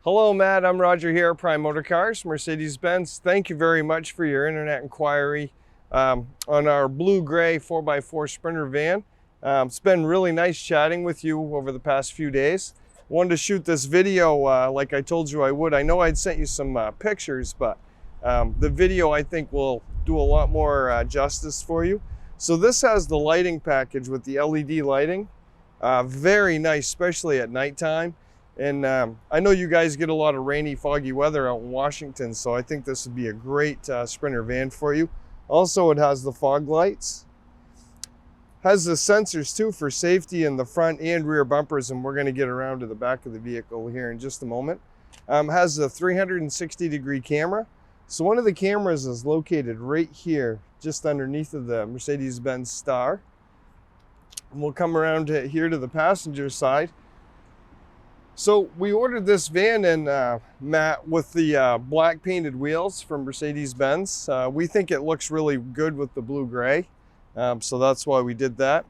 Hello, Matt. I'm Roger here, Prime Motor Cars, Mercedes-Benz. Thank you very much for your internet inquiry on our blue-gray 4x4 Sprinter van. It's been really nice chatting with you over the past few days. Wanted to shoot this video like I told you I would. I know I'd sent you some pictures, but the video I think will do a lot more justice for you. So this has the lighting package with the LED lighting. Very nice, especially at nighttime. And I know you guys get a lot of rainy, foggy weather out in Washington, so I think this would be a great Sprinter van for you. Also, it has the fog lights. Has the sensors too for safety in the front and rear bumpers, and we're going to get around to the back of the vehicle here in just a moment. Has a 360-degree camera. So one of the cameras is located right here, just underneath of the Mercedes-Benz star. And we'll come around here to the passenger side. So we ordered this van in, Matt, with the black painted wheels from Mercedes-Benz. We think it looks really good with the blue-gray, so that's why we did that.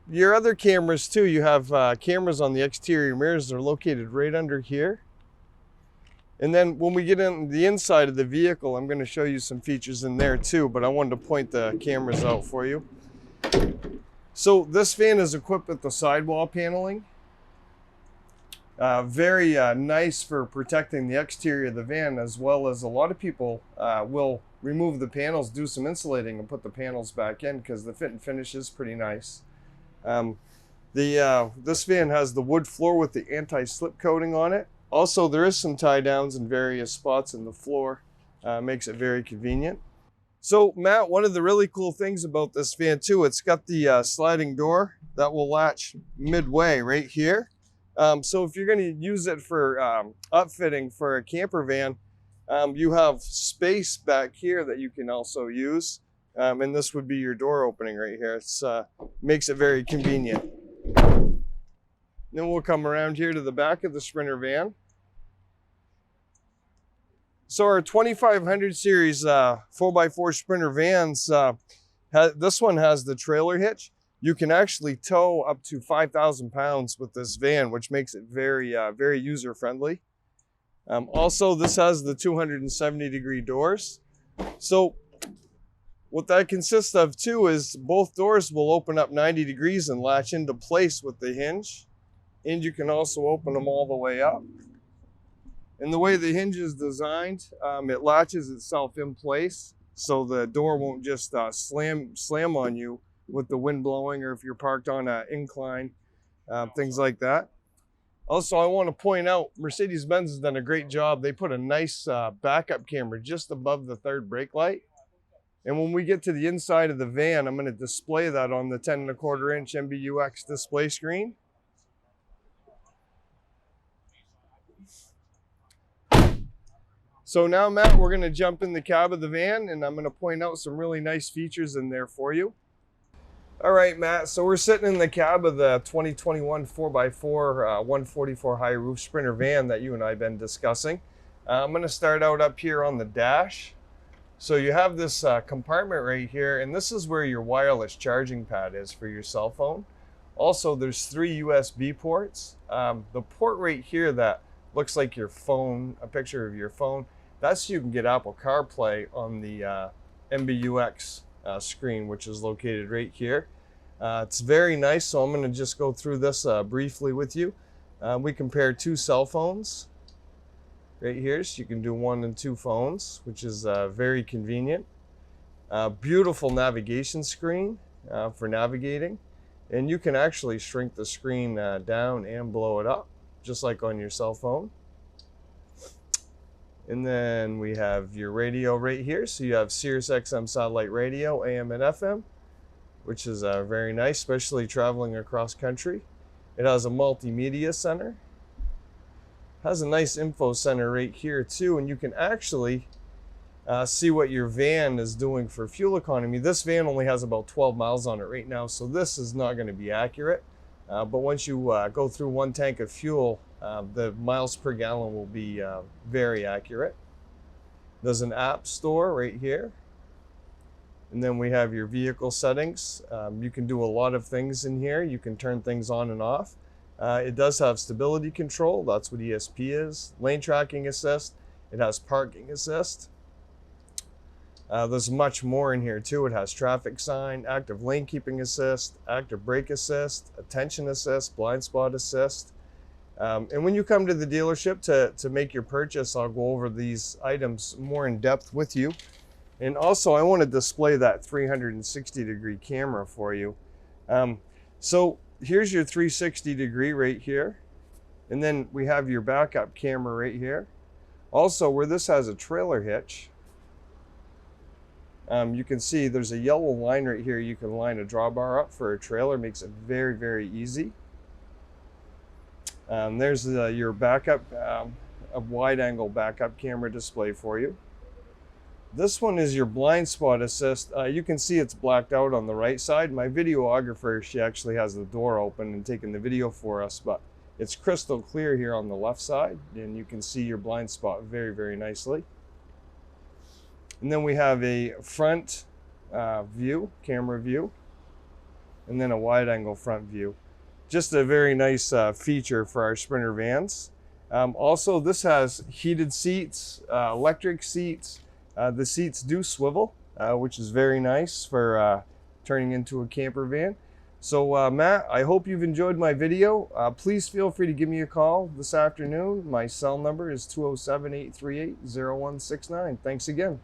Your other cameras too, you have cameras on the exterior mirrors. They're located right under here. And then when we get in the inside of the vehicle, I'm going to show you some features in there too, but I wanted to point the cameras out for you. So this van is equipped with the sidewall paneling. Very nice for protecting the exterior of the van, as well as a lot of people will remove the panels, do some insulating, and put the panels back in because the fit and finish is pretty nice. This van has the wood floor with the anti-slip coating on it. Also, there is some tie downs in various spots in the floor. Makes it very convenient. So, Matt, one of the really cool things about this van too, it's got the sliding door that will latch midway right here. So if you're going to use it for upfitting for a camper van, you have space back here that you can also use. And this would be your door opening right here. It's makes it very convenient. Then we'll come around here to the back of the Sprinter van. So our 2500 series 4x4 Sprinter vans, this one has the trailer hitch. You can actually tow up to 5,000 pounds with this van, which makes it very, very user-friendly. Also, this has the 270-degree doors. So what that consists of too is both doors will open up 90 degrees and latch into place with the hinge. And you can also open them all the way up. And the way the hinge is designed, it latches itself in place, so the door won't just slam on you with the wind blowing, or if you're parked on an incline, things like that. Also, I want to point out, Mercedes-Benz has done a great job. They put a nice backup camera just above the third brake light. And when we get to the inside of the van, I'm going to display that on the 10.25-inch MBUX display screen. So now, Matt, we're going to jump in the cab of the van, and I'm going to point out some really nice features in there for you. All right, Matt, so we're sitting in the cab of the 2021 4x4 144 high roof Sprinter van that you and I have been discussing. I'm going to start out up here on the dash. So you have this compartment right here, and this is where your wireless charging pad is for your cell phone. Also, there's 3 USB ports. The port right here that looks like your phone, a picture of your phone, that's so you can get Apple CarPlay on the MBUX screen, which is located right here. It's very nice, so I'm going to just go through this briefly with you. We compare 2 cell phones right here, so you can do 1 and 2 phones, which is very convenient. Beautiful navigation screen for navigating, and you can actually shrink the screen down and blow it up, just like on your cell phone. And then we have your radio right here. So you have SiriusXM satellite radio, AM and FM, which is very nice, especially traveling across country. It has a multimedia center. Has a nice info center right here too, and you can actually see what your van is doing for fuel economy. This van only has about 12 miles on it right now, so this is not going to be accurate. But once you go through 1 tank of fuel, the miles per gallon will be very accurate. There's an app store right here. And then we have your vehicle settings. You can do a lot of things in here. You can turn things on and off. It does have stability control. That's what ESP is. Lane tracking assist. It has parking assist. There's much more in here too. It has traffic sign, active lane keeping assist, active brake assist, attention assist, blind spot assist. And when you come to the dealership to make your purchase, I'll go over these items more in depth with you. And also I want to display that 360-degree camera for you. So here's your 360-degree right here. And then we have your backup camera right here. Also, where this has a trailer hitch, you can see there's a yellow line right here. You can line a drawbar up for a trailer. Makes it very, very easy. There's your backup, a wide-angle backup camera display for you. This one is your blind spot assist. You can see it's blacked out on the right side. My videographer, she actually has the door open and taking the video for us, but it's crystal clear here on the left side, and you can see your blind spot very, very nicely. And then we have a front view, camera view, and then a wide-angle front view. Just a very nice feature for our Sprinter vans. Also, this has heated seats, electric seats. The seats do swivel, which is very nice for turning into a camper van. So Matt, I hope you've enjoyed my video. Please feel free to give me a call this afternoon. My cell number is 207-838-0169. Thanks again.